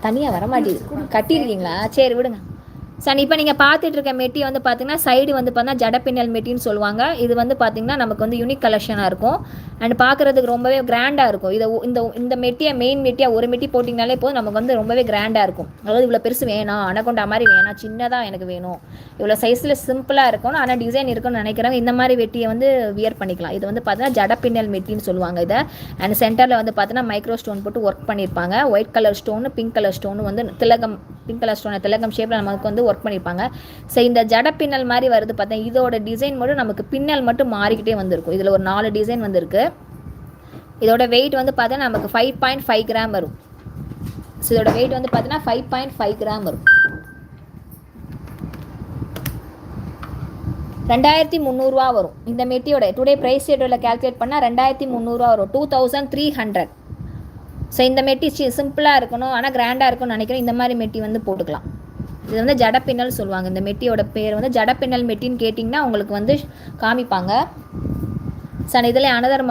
தனியாக வர மாட்டேங்குது. கட்டியிருக்கீங்களா? சரி விடுங்க. சார் இப்போ நீங்கள் பார்த்துட்டு இருக்க மெட்டி வந்து பார்த்தீங்கன்னா சைடு வந்து பார்த்தீங்கன்னா ஜடப்பின்னல் மெட்டின்னு சொல்லுவாங்க. இது வந்து பார்த்தீங்கன்னா நமக்கு வந்து யூனிக் கலெக்ஷனாக இருக்கும். அண்ட் பார்க்குறதுக்கு ரொம்பவே கிராண்டாக இருக்கும். இதை இந்த மெட்டியை மெயின் மெட்டியாக ஒரு மெட்டி போட்டிங்கனாலே போதும் நமக்கு வந்து ரொம்பவே கிராண்டாக இருக்கும். அதாவது இவ்வளோ பெருசு வேணாம், அனகொண்டா மாதிரி வேணாம், சின்னதாக எனக்கு வேணும், இவ்வளோ சைஸில் சிம்பிளாக இருக்கணும் ஆனால் டிசைன் இருக்குன்னு நினைக்கிறவங்க இந்த மாதிரி வெட்டியை வந்து வியர் பண்ணிக்கலாம். இது வந்து பார்த்தீங்கன்னா ஜடப்பின்னல் மெட்டின்னு சொல்லுவாங்க இதை. அண்ட் சென்டரில் வந்து பார்த்தீங்கன்னா மைக்ரோ ஸ்டோன் போட்டு ஒர்க் பண்ணியிருப்பாங்க. White colour stone pink colour stone வந்து திலகம், பிங்க் கலர் ஸ்டோனை திலகம் ஷேப்பில் நமக்கு வந்து ஒர்க் பண்ணியிருப்பாங்க. ஸோ இந்த ஜட பின்னல் மாதிரி வருது பார்த்தா இதோட டிசைன் மட்டும் நமக்கு பின்னல் மட்டும் மாறிக்கிட்டே வந்திருக்கும். இதில் ஒரு 4 டிசைன் வந்திருக்கு. இதோட வெயிட் வந்து பார்த்தீங்கன்னா நமக்கு 5.5 கிராம் வரும். ஸோ இதோட வெயிட் வந்து பார்த்தீங்கன்னா 5.5 கிராம் வரும். 2300 வரும். இந்த மெட்டியோட டுடே ப்ரைஸ் ரேட்டோட கால்குலேட் பண்ணால் 2300 வரும். 2300. ஸோ இந்த மெட்டி சிம்பிளாக இருக்கணும் ஆனால் கிராண்டாக இருக்கும்னு நினைக்கிறேன். இந்த மாதிரி மெட்டி வந்து போட்டுக்கலாம். இது வந்து ஜடப்பின்னல் சொல்லுவாங்க. இந்த மெட்டியோட பேர் வந்து ஜடப்பின்னல் மெட்டின்னு கேட்டிங்கன்னா உங்களுக்கு வந்து காமிப்பாங்க. சார் இதில் அனதர்